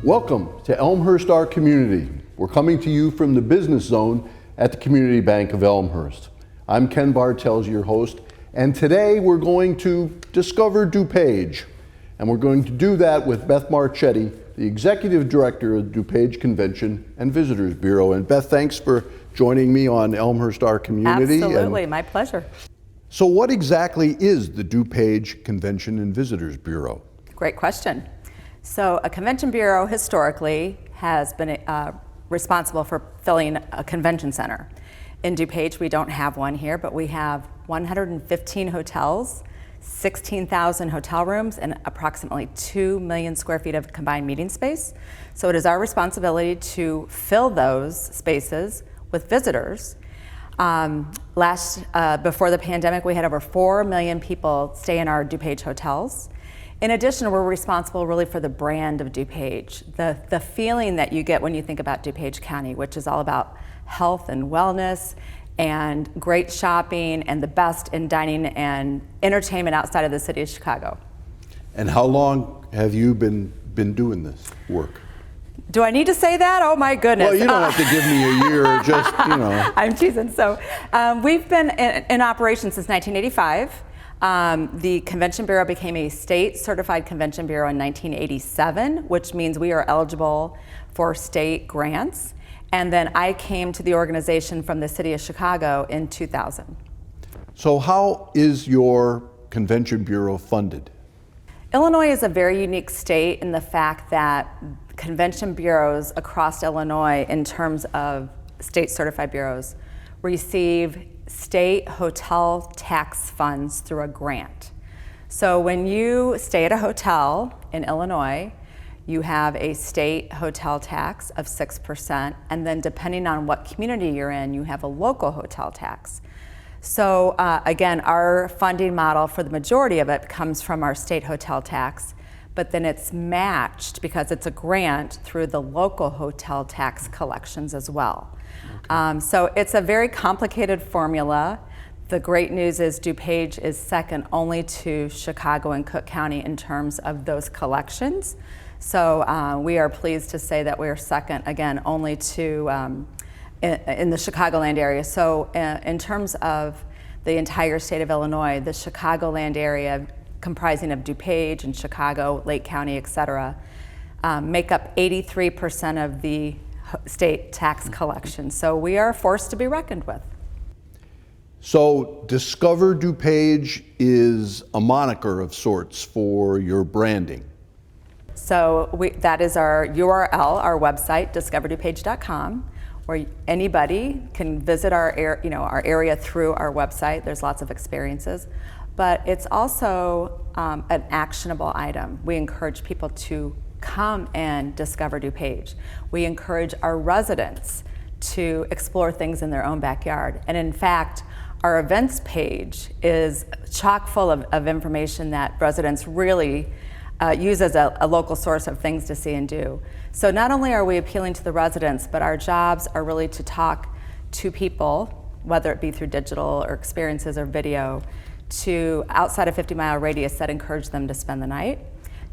Welcome to Elmhurst, our community. We're coming to you from the business zone at the Community Bank of Elmhurst. I'm Ken Bartels, your host, and today we're going to discover DuPage. And we're going to do that with Beth Marchetti, the Executive Director of the DuPage Convention and Visitors Bureau. And Beth, thanks for joining me on Elmhurst, our community. Absolutely, my pleasure. So what exactly is the DuPage Convention and Visitors Bureau? Great question. So a convention bureau historically has been responsible for filling a convention center. In DuPage, we don't have one here, but we have 115 hotels, 16,000 hotel rooms, and approximately 2 million square feet of combined meeting space. So it is our responsibility to fill those spaces with visitors. Before the pandemic, we had over 4 million people stay in our DuPage hotels. In addition, we're responsible really for the brand of DuPage, the feeling that you get when you think about DuPage County, which is all about health and wellness and great shopping and the best in dining and entertainment outside of the city of Chicago. And how long have you been doing this work? Do I need to say that? Oh my goodness. Well, you don't have to give me a year, just, you know. I'm teasing. So we've been in operation since 1985. The Convention Bureau became a state certified convention bureau in 1987, which means we are eligible for state grants. And then I came to the organization from the city of Chicago in 2000. So how is your convention bureau funded? Illinois is a very unique state in the fact that convention bureaus across Illinois, in terms of state certified bureaus, receive state hotel tax funds through a grant. So when you stay at a hotel in Illinois, you have a state hotel tax of 6%, and then depending on what community you're in, you have a local hotel tax. So again, our funding model for the majority of it comes from our state hotel tax, but then it's matched because it's a grant through the local hotel tax collections as well. Okay. So it's a very complicated formula. The great news is DuPage is second only to Chicago and Cook County in terms of those collections. So we are pleased to say that we are second, again, only to in the Chicagoland area. So in terms of the entire state of Illinois, the Chicagoland area, comprising of DuPage and Chicago, Lake County, et cetera, make up 83% of the state tax collection. So we are a force to be reckoned with. So Discover DuPage is a moniker of sorts for your branding. So that is our URL, our website, discoverdupage.com, where anybody can visit our area through our website. There's lots of experiences, but it's also an actionable item. We encourage people to come and discover DuPage. We encourage our residents to explore things in their own backyard. And in fact, our events page is chock full of information that residents really use as a local source of things to see and do. So not only are we appealing to the residents, but our jobs are really to talk to people, whether it be through digital or experiences or video, to outside a 50-mile radius that encourage them to spend the night,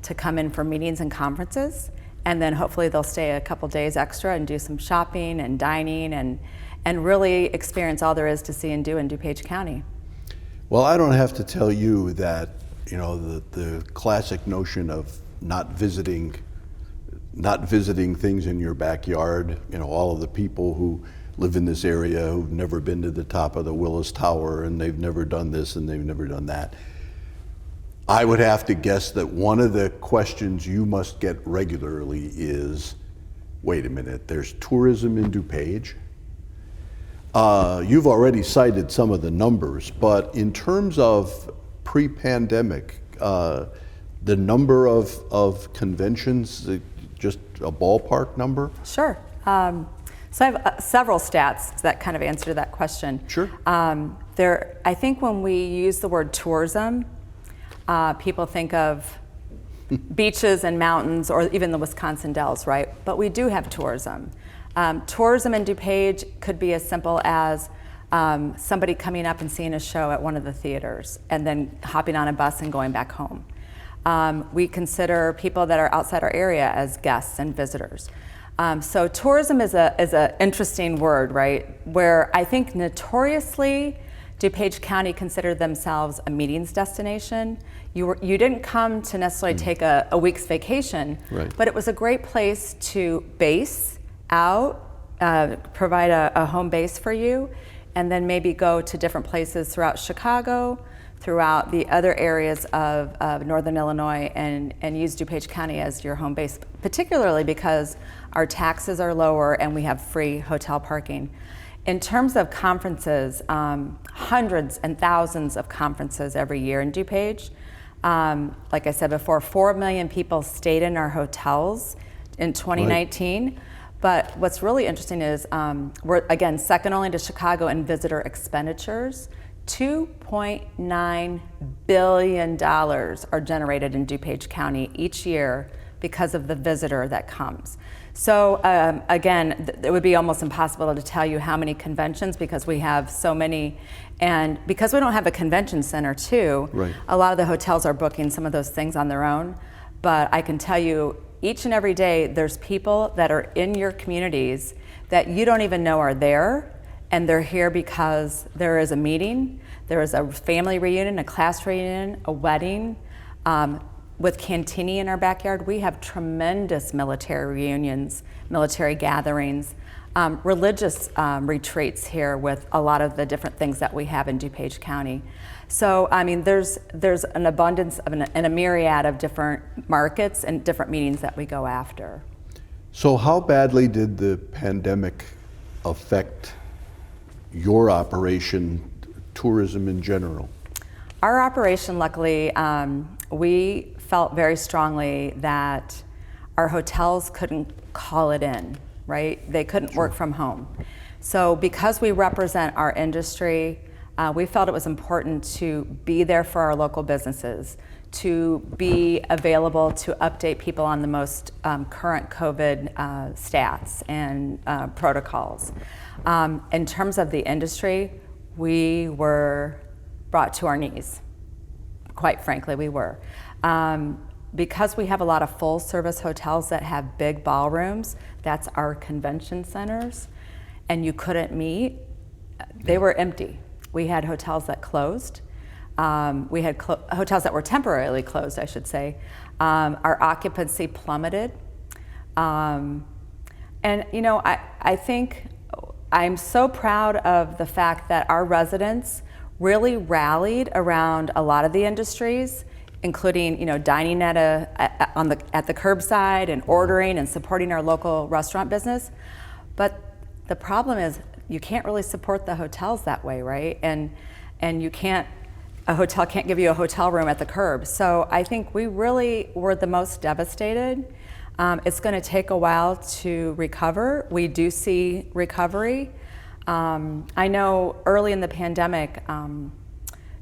to come in for meetings and conferences, and then hopefully they'll stay a couple days extra and do some shopping and dining and really experience all there is to see and do in DuPage County. Well, I don't have to tell you that, you know, the classic notion of not visiting things in your backyard, you know, all of the people who live in this area who've never been to the top of the Willis Tower and they've never done this and they've never done that. I would have to guess that one of the questions you must get regularly is, wait a minute, there's tourism in DuPage? You've already cited some of the numbers, but in terms of pre-pandemic, the number of conventions, just a ballpark number? Sure. So I have several stats that kind of answer that question. Sure. I think when we use the word tourism, people think of beaches and mountains or even the Wisconsin Dells, right? But we do have tourism. Tourism in DuPage could be as simple as somebody coming up and seeing a show at one of the theaters and then hopping on a bus and going back home. We consider people that are outside our area as guests and visitors. So tourism is a interesting word, right? Where I think notoriously DuPage County considered themselves a meetings destination. You didn't come to necessarily take a week's vacation, Right. but it was a great place to base out, provide a home base for you, and then maybe go to different places throughout Chicago, throughout the other areas of Northern Illinois, and use DuPage County as your home base, particularly because our taxes are lower and we have free hotel parking. In terms of conferences, hundreds and thousands of conferences every year in DuPage. Like I said before, 4 million people stayed in our hotels in 2019. Right. But what's really interesting is we're, again, second only to Chicago in visitor expenditures. $2.9 billion are generated in DuPage County each year because of the visitor that comes. So again, it would be almost impossible to tell you how many conventions because we have so many. And because we don't have a convention center too, right. A lot of the hotels are booking some of those things on their own. But I can tell you, each and every day, there's people that are in your communities that you don't even know are there, and they're here because there is a meeting, there is a family reunion, a class reunion, a wedding. With Cantini in our backyard, we have tremendous military reunions, military gatherings, religious retreats here with a lot of the different things that we have in DuPage County. So, I mean, there's an abundance of and a myriad of different markets and different meetings that we go after. So how badly did the pandemic affect your operation, tourism in general? Our operation, luckily, we felt very strongly that our hotels couldn't call it in, right? They couldn't work from home. So because we represent our industry, we felt it was important to be there for our local businesses, to be available to update people on the most current COVID stats and protocols. In terms of the industry, we were brought to our knees. Quite frankly, we were. Because we have a lot of full service hotels that have big ballrooms, that's our convention centers, and you couldn't meet, they were empty. We had hotels that closed. We had hotels that were temporarily closed, I should say. Our occupancy plummeted. And you know, I think I'm so proud of the fact that our residents really rallied around a lot of the industries, including, you know, dining at the curbside and ordering and supporting our local restaurant business. But the problem is you can't really support the hotels that way, right? And you can't, a hotel can't give you a hotel room at the curb. So I think we really were the most devastated. It's going to take a while to recover. We do see recovery. I know early in the pandemic,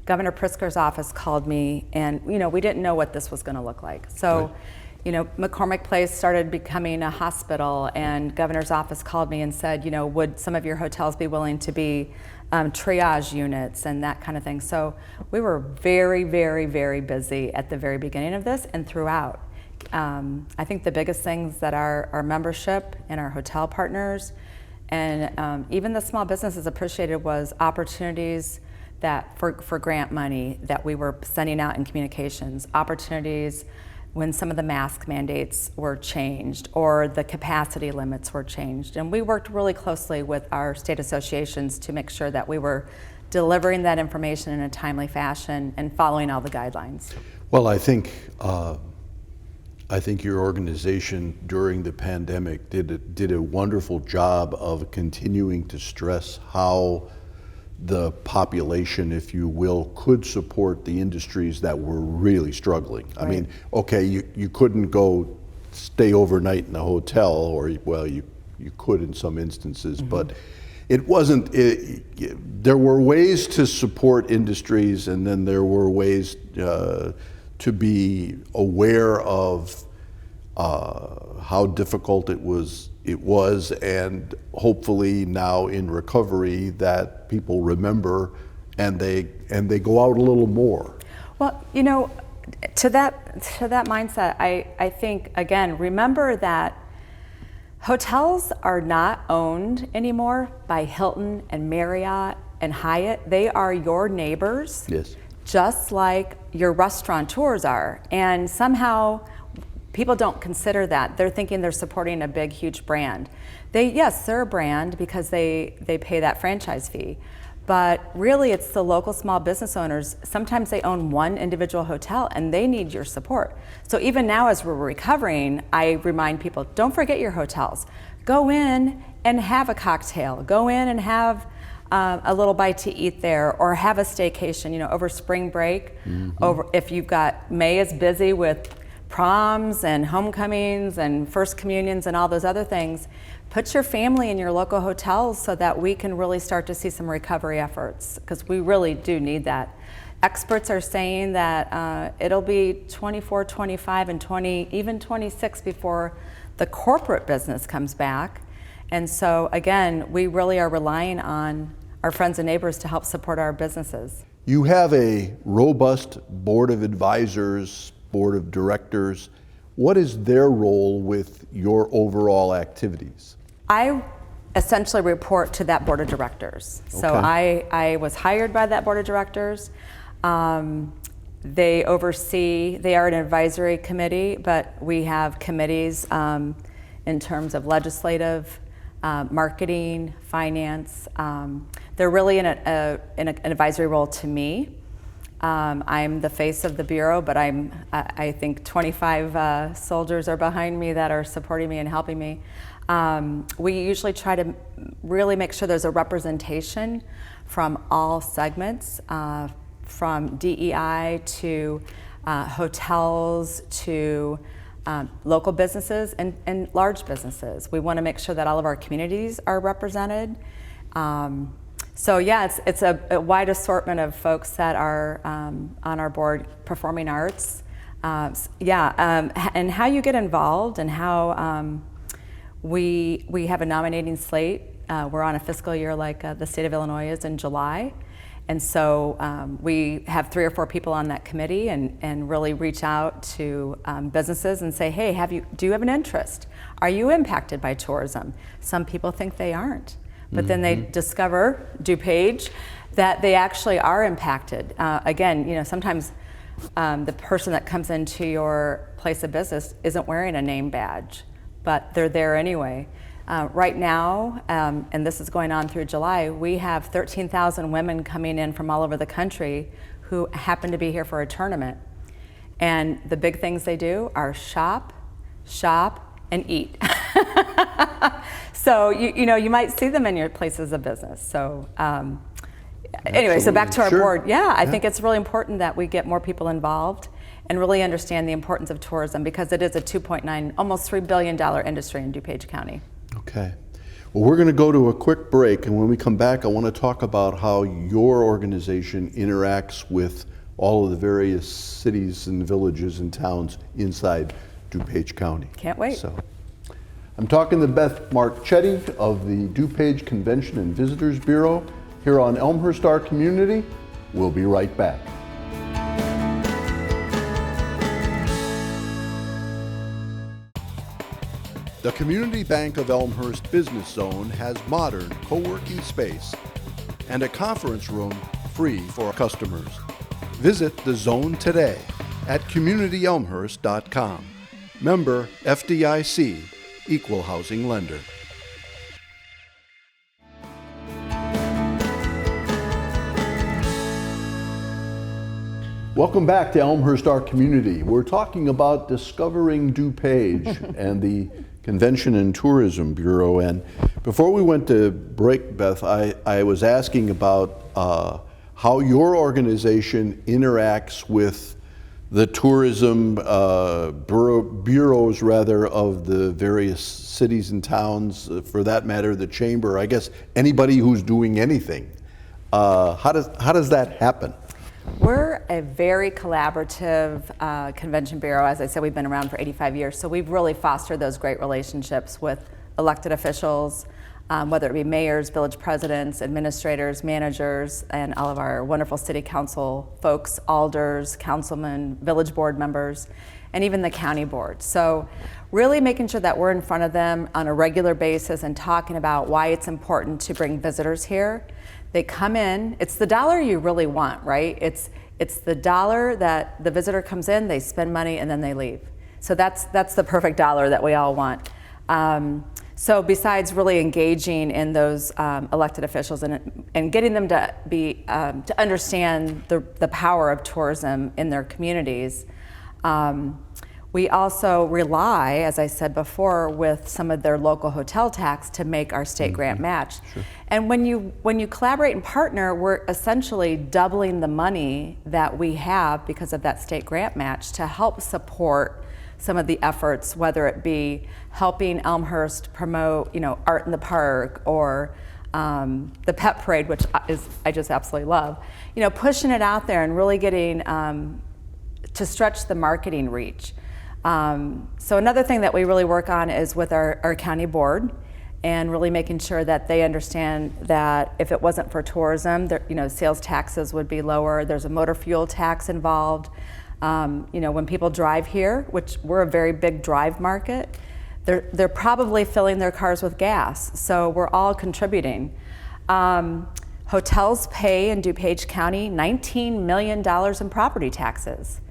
Governor Pritzker's office called me, and you know, we didn't know what this was going to look like. So, right. You know, McCormick Place started becoming a hospital, and Governor's office called me and said, you know, would some of your hotels be willing to be triage units and that kind of thing. So we were very, very, very busy at the very beginning of this and throughout. I think the biggest things that our membership and our hotel partners and even the small businesses appreciated was opportunities that for grant money that we were sending out in communications, opportunities when some of the mask mandates were changed or the capacity limits were changed. And we worked really closely with our state associations to make sure that we were delivering that information in a timely fashion and following all the guidelines. Well, I think your organization during the pandemic did a wonderful job of continuing to stress how the population, if you will, could support the industries that were really struggling. Right. I mean, okay, you couldn't go stay overnight in a hotel, or, well, you could in some instances, mm-hmm. but it wasn't, there were ways to support industries, and then there were ways to be aware of how difficult it was, and hopefully now in recovery that people remember and they go out a little more. Well, you know, to that mindset, I think, again, remember that hotels are not owned anymore by Hilton and Marriott and Hyatt. They are your neighbors, Yes. just like your restaurateurs are. And somehow people don't consider that. They're thinking they're supporting a big, huge brand. Yes, they're a brand because they pay that franchise fee. But really, it's the local small business owners. Sometimes they own one individual hotel and they need your support. So even now as we're recovering, I remind people, don't forget your hotels. Go in and have a cocktail. Go in and have a little bite to eat there, or have a staycation, over spring break. If you've got, May is busy with proms and homecomings and first communions and all those other things. Put your family in your local hotels so that we can really start to see some recovery efforts, because we really do need that. Experts are saying that it'll be 24, 25, and 20, even 26 before the corporate business comes back. And so again, we really are relying on our friends and neighbors to help support our businesses. You have a robust board of advisors, board of directors. What is their role with your overall activities? I essentially report to that board of directors. So Okay. I was hired by that board of directors. They oversee, they are an advisory committee, but we have committees in terms of legislative, marketing, finance. They're really in an advisory role to me. I'm the face of the Bureau, but I think 25 soldiers are behind me that are supporting me and helping me. We usually try to really make sure there's a representation from all segments, from DEI to hotels to local businesses and large businesses. We want to make sure that all of our communities are represented. So yeah, it's a wide assortment of folks that are on our board, performing arts. And how you get involved and how we have a nominating slate. We're on a fiscal year like the state of Illinois is in July. And so we have 3 or 4 people on that committee and really reach out to businesses and say, hey, do you have an interest? Are you impacted by tourism? Some people think they aren't. But then they discover, DuPage, that they actually are impacted. Again, sometimes the person that comes into your place of business isn't wearing a name badge, but they're there anyway. Right now, and this is going on through July, we have 13,000 women coming in from all over the country who happen to be here for a tournament. And the big things they do are shop, and eat. So you might see them in your places of business. So anyway, so back to our board. I think it's really important that we get more people involved and really understand the importance of tourism, because it is a $2.9, almost $3 billion industry in DuPage County. Okay. Well, we're going to go to a quick break, and when we come back, I want to talk about how your organization interacts with all of the various cities and villages and towns inside DuPage County. Can't wait. So, I'm talking to Beth Marchetti of the DuPage Convention and Visitors Bureau here on Elmhurst, our community. We'll be right back. The Community Bank of Elmhurst Business Zone has modern co-working space and a conference room free for customers. Visit the zone today at communityelmhurst.com. Member FDIC, Equal Housing Lender. Welcome back to Elmhurst, our community. We're talking about discovering DuPage and the Convention and Tourism Bureau. And before we went to break, Beth, I was asking about how your organization interacts with the tourism bureaus, rather, of the various cities and towns, for that matter, the chamber. I guess anybody who's doing anything. How does that happen? We're a very collaborative convention bureau. As I said, we've been around for 85 years, so we've really fostered those great relationships with elected officials, whether it be mayors, village presidents, administrators, managers, and all of our wonderful city council folks, alders, councilmen, village board members, and even the county board. So really making sure that we're in front of them on a regular basis and talking about why it's important to bring visitors here. They come in, it's the dollar you really want, right? It's the dollar that the visitor comes in, they spend money, and then they leave. So that's the perfect dollar that we all want. So besides really engaging in those elected officials and getting them to be to understand the power of tourism in their communities, we also rely, as I said before, with some of their local hotel tax to make our state grant match. Sure. And when you collaborate and partner, we're essentially doubling the money that we have because of that state grant match to help support some of the efforts, whether it be helping Elmhurst promote, art in the park, or the pet parade, which I just absolutely love. Pushing it out there and really getting to stretch the marketing reach. So another thing that we really work on is with our county board, and really making sure that they understand that if it wasn't for tourism, sales taxes would be lower. There's a motor fuel tax involved. When people drive here, which we're a very big drive market, they're probably filling their cars with gas. So we're all contributing. Hotels pay in DuPage County $19 million in property taxes.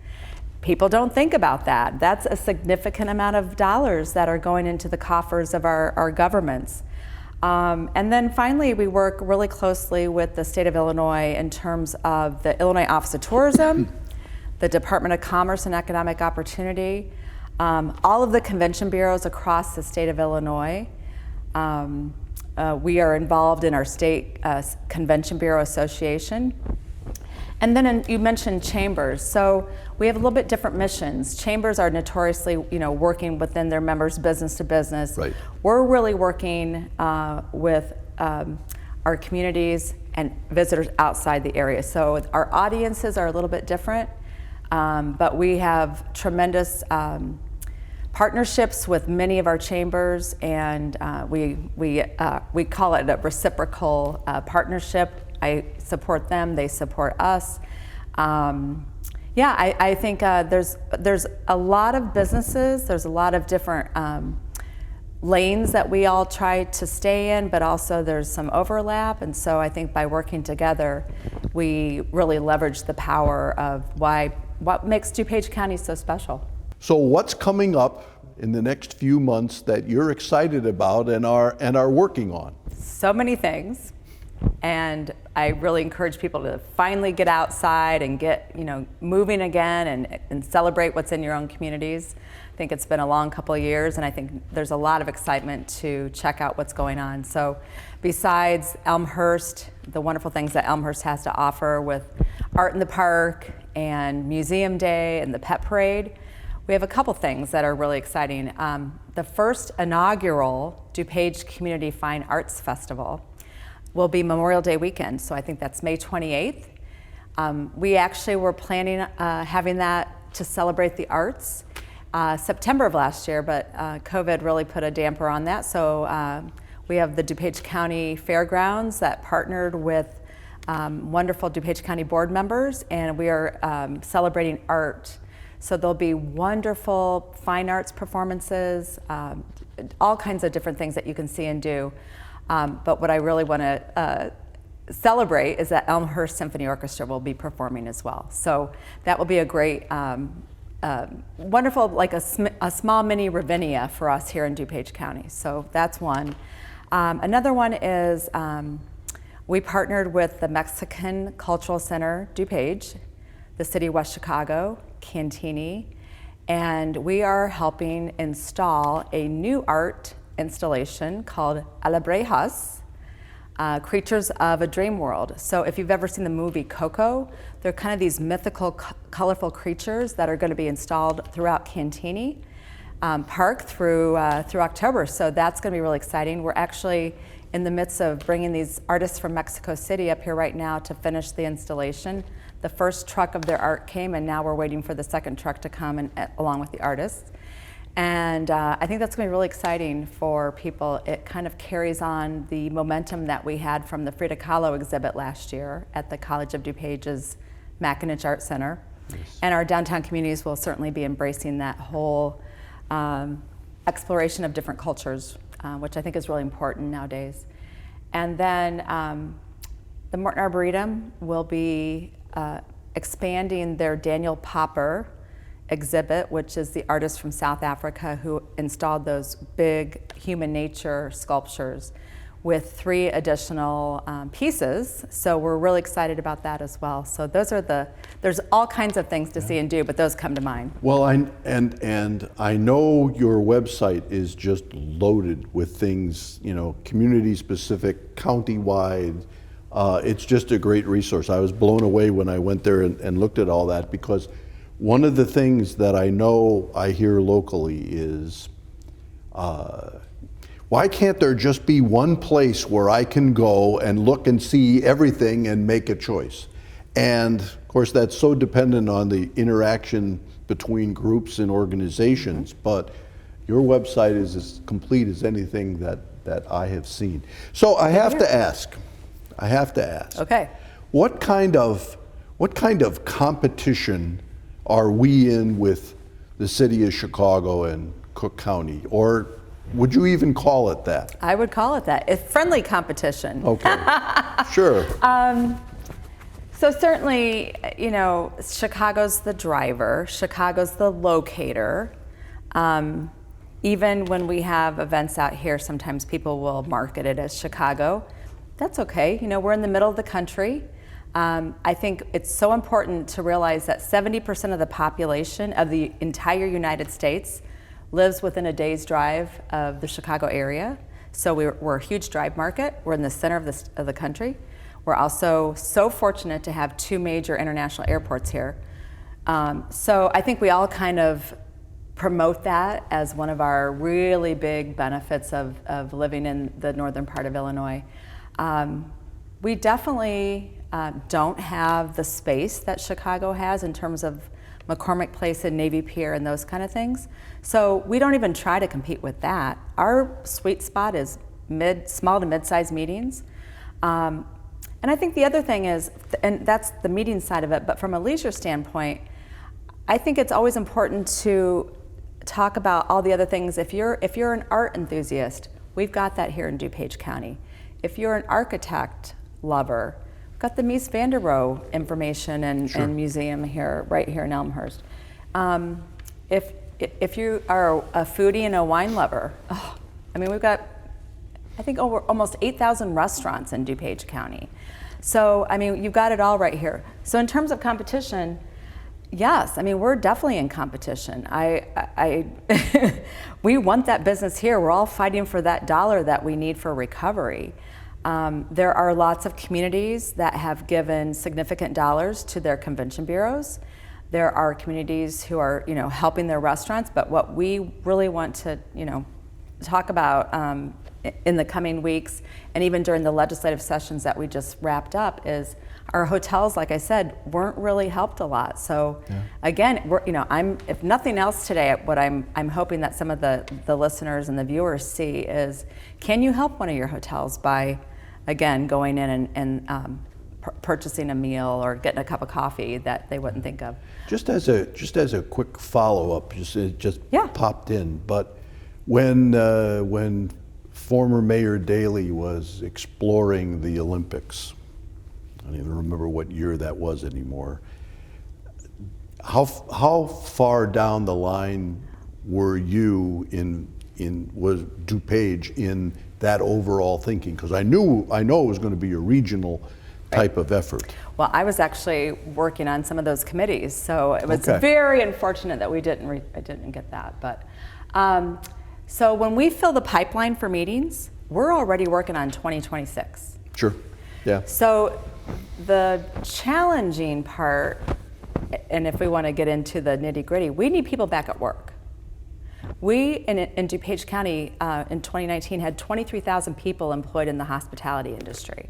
People don't think about that. That's a significant amount of dollars that are going into the coffers of our governments. And then finally, we work really closely with the state of Illinois in terms of the Illinois Office of Tourism, the Department of Commerce and Economic Opportunity, all of the convention bureaus across the state of Illinois. We are involved in our state Convention Bureau Association. And then you mentioned chambers. So we have a little bit different missions. Chambers are notoriously, working within their members business to business. Right. We're really working with our communities and visitors outside the area. So our audiences are a little bit different, but we have tremendous partnerships with many of our chambers, and we call it a reciprocal partnership. I support them, they support us. I think there's a lot of businesses, there's a lot of different lanes that we all try to stay in, but also there's some overlap. And so I think by working together, we really leverage the power of what makes DuPage County so special. So what's coming up in the next few months that you're excited about and are working on? So many things. And I really encourage people to finally get outside and get moving again and celebrate what's in your own communities. I think it's been a long couple of years, and I think there's a lot of excitement to check out what's going on. So besides Elmhurst, the wonderful things that Elmhurst has to offer with Art in the Park and Museum Day and the Pet Parade, we have a couple things that are really exciting. The first inaugural DuPage Community Fine Arts Festival will be Memorial Day weekend, so I think that's May 28th. We actually were planning having that to celebrate the arts September of last year, but COVID really put a damper on that. So we have the DuPage County Fairgrounds that partnered with wonderful DuPage County board members, and we are celebrating art. So there'll be wonderful fine arts performances, all kinds of different things that you can see and do. But what I really want to celebrate is that Elmhurst Symphony Orchestra will be performing as well. So that will be a great, wonderful, like a small mini Ravinia for us here in DuPage County. So that's one. Another one is we partnered with the Mexican Cultural Center DuPage, the City of West Chicago, Cantini, and we are helping install a new art installation called Alabrejas, Creatures of a Dream World. So if you've ever seen the movie Coco, they're kind of these mythical, colorful creatures that are going to be installed throughout Cantini Park through October. So that's going to be really exciting. We're actually in the midst of bringing these artists from Mexico City up here right now to finish the installation. The first truck of their art came, and now we're waiting for the second truck to come along with the artists. And I think that's going to be really exciting for people. It kind of carries on the momentum that we had from the Frida Kahlo exhibit last year at the College of DuPage's Mackinac Art Center. Yes. And our downtown communities will certainly be embracing that whole exploration of different cultures, which I think is really important nowadays. And then the Morton Arboretum will be expanding their Daniel Popper exhibit, which is the artist from South Africa who installed those big human nature sculptures, with 3 additional pieces. So we're really excited about that as well. So those are there's all kinds of things to see and do, but those come to mind. Well, I know your website is just loaded with things, community specific, county-wide. It's just a great resource. I was blown away when I went there and looked at all that, because one of the things that I know I hear locally is, why can't there just be one place where I can go and look and see everything and make a choice? And of course, that's so dependent on the interaction between groups and organizations, but your website is as complete as anything that I have seen. So I have to ask, Okay. what kind of competition are we in with the city of Chicago and Cook County? Or would you even call it that? I would call it that. It's friendly competition. Okay, sure. So certainly, Chicago's the driver, Chicago's the locator. Even when we have events out here, sometimes people will market it as Chicago. That's okay. We're in the middle of the country. I think it's so important to realize that 70% of the population of the entire United States lives within a day's drive of the Chicago area. So we're a huge drive market. We're in the center of the country. We're also so fortunate to have 2 major international airports here. So I think we all kind of promote that as one of our really big benefits of living in the northern part of Illinois. We definitely don't have the space that Chicago has in terms of McCormick Place and Navy Pier and those kind of things. So we don't even try to compete with that. Our sweet spot is small to mid-sized meetings. And I think the other thing is, and that's the meeting side of it, but from a leisure standpoint, I think it's always important to talk about all the other things. If you're an art enthusiast, we've got that here in DuPage County. If you're an architect lover, we've got the Mies van der Rohe information and museum here, right here in Elmhurst. If you are a foodie and a wine lover, we've got, I think, over almost 8,000 restaurants in DuPage County. So, you've got it all right here. So in terms of competition, yes, we're definitely in competition. We want that business here. We're all fighting for that dollar that we need for recovery. There are lots of communities that have given significant dollars to their convention bureaus. There are communities who are, helping their restaurants, but what we really want to, talk about in the coming weeks, and even during the legislative sessions that we just wrapped up, is our hotels, like I said, weren't really helped a lot. So again, if nothing else today, what I'm hoping that some of the listeners and the viewers see is, can you help one of your hotels by, again, going in and purchasing a meal or getting a cup of coffee that they wouldn't think of. Just as a quick follow-up, it just popped in, but when former Mayor Daley was exploring the Olympics, I don't even remember what year that was anymore, how far down the line were you was DuPage in that overall thinking? Because I know it was going to be a regional type of effort. Well, I was actually working on some of those committees, so it was very unfortunate that we didn't get that. But so when we fill the pipeline for meetings, we're already working on 2026. Sure. Yeah. So the challenging part, and if we want to get into the nitty-gritty, we need people back at work. We in DuPage County in 2019 had 23,000 people employed in the hospitality industry.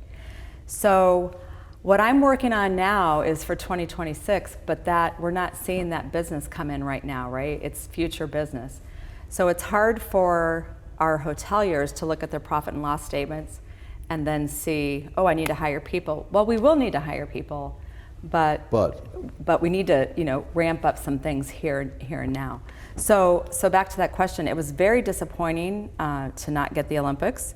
So what I'm working on now is for 2026, but that we're not seeing that business come in right now, right? It's future business. So it's hard for our hoteliers to look at their profit and loss statements and then see, oh, I need to hire people. Well, we will need to hire people, but we need to, ramp up some things here and now. So back to that question, it was very disappointing to not get the Olympics,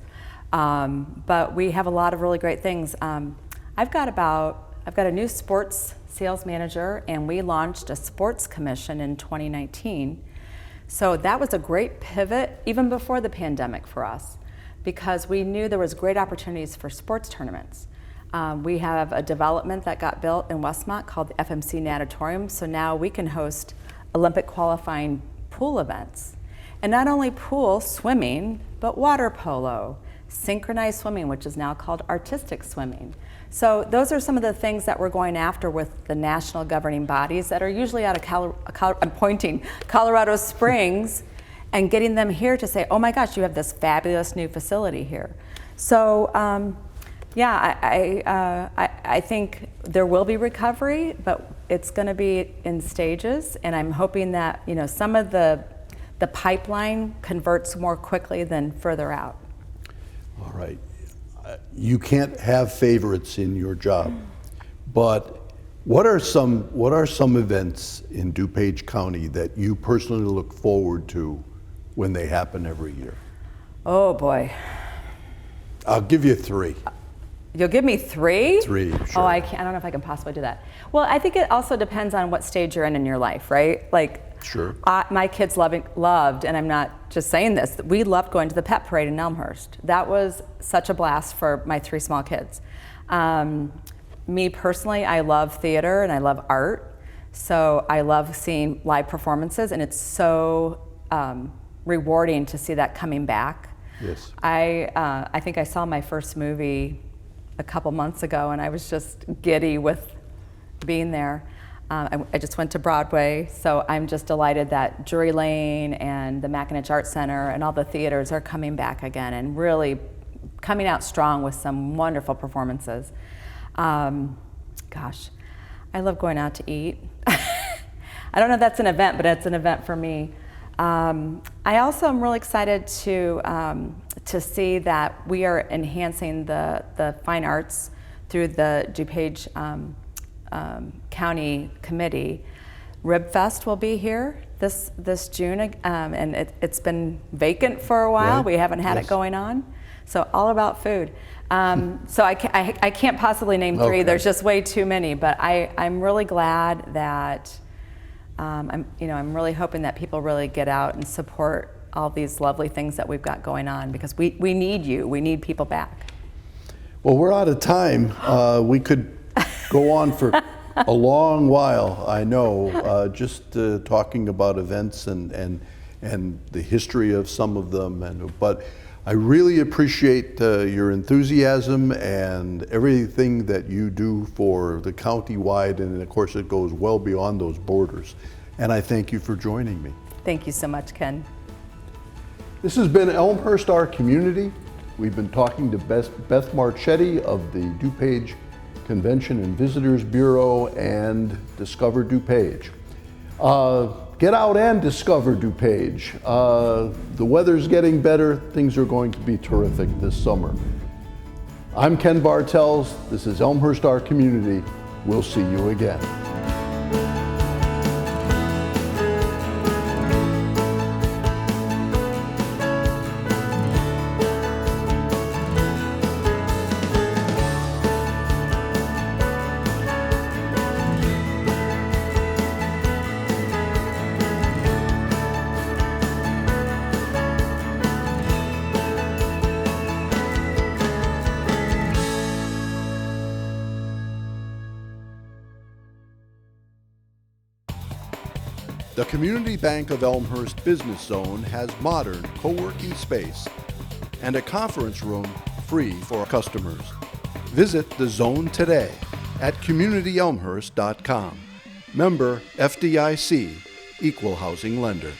but we have a lot of really great things. I've got a new sports sales manager, and we launched a sports commission in 2019. So that was a great pivot even before the pandemic for us, because we knew there was great opportunities for sports tournaments. We have a development that got built in Westmont called the FMC Natatorium, so now we can host Olympic qualifying pool events. And not only pool swimming, but water polo, synchronized swimming, which is now called artistic swimming. So those are some of the things that we're going after with the national governing bodies that are usually out of I'm pointing Colorado Springs, and getting them here to say, oh my gosh, you have this fabulous new facility here. So I think there will be recovery, but it's going to be in stages, and I'm hoping that some of the pipeline converts more quickly than further out. All right. You can't have favorites in your job, but what are some events in DuPage County that you personally look forward to when they happen every year? Oh boy. I'll give you 3. You'll give me 3? 3, sure. Oh, I don't know if I can possibly do that. Well, I think it also depends on what stage you're in your life, right? Like, sure. My kids loved, and I'm not just saying this, we loved going to the pet parade in Elmhurst. That was such a blast for my 3 small kids. Me personally, I love theater and I love art. So I love seeing live performances, and it's so rewarding to see that coming back. Yes. I think I saw my first movie a couple months ago, and I was just giddy with being there. I just went to Broadway, so I'm just delighted that Drury Lane and the Mackinac Art Center and all the theaters are coming back again and really coming out strong with some wonderful performances. Gosh, I love going out to eat. I don't know if that's an event, but it's an event for me. I also am really excited to see that we are enhancing the fine arts through the DuPage County Committee. Rib Fest will be here this June, and it's been vacant for a while. Right. We haven't had it going on. So all about food. So I can't possibly name 3. Okay. There's just way too many. But I'm really glad that I'm really hoping that people really get out and support all these lovely things that we've got going on, because we need you. We need people back. Well, we're out of time. We could go on for a long while, I know, just talking about events and the history of some of them. But I really appreciate your enthusiasm and everything that you do for the county-wide, and of course it goes well beyond those borders. And I thank you for joining me. Thank you so much, Ken. This has been Elmhurst, Our Community. We've been talking to Beth Marchetti of the DuPage Convention and Visitors Bureau and Discover DuPage. Get out and discover DuPage. The weather's getting better. Things are going to be terrific this summer. I'm Ken Bartels. This is Elmhurst, Our Community. We'll see you again. The Community Bank of Elmhurst Business Zone has modern co-working space and a conference room free for customers. Visit the zone today at communityelmhurst.com. Member FDIC, Equal Housing Lender.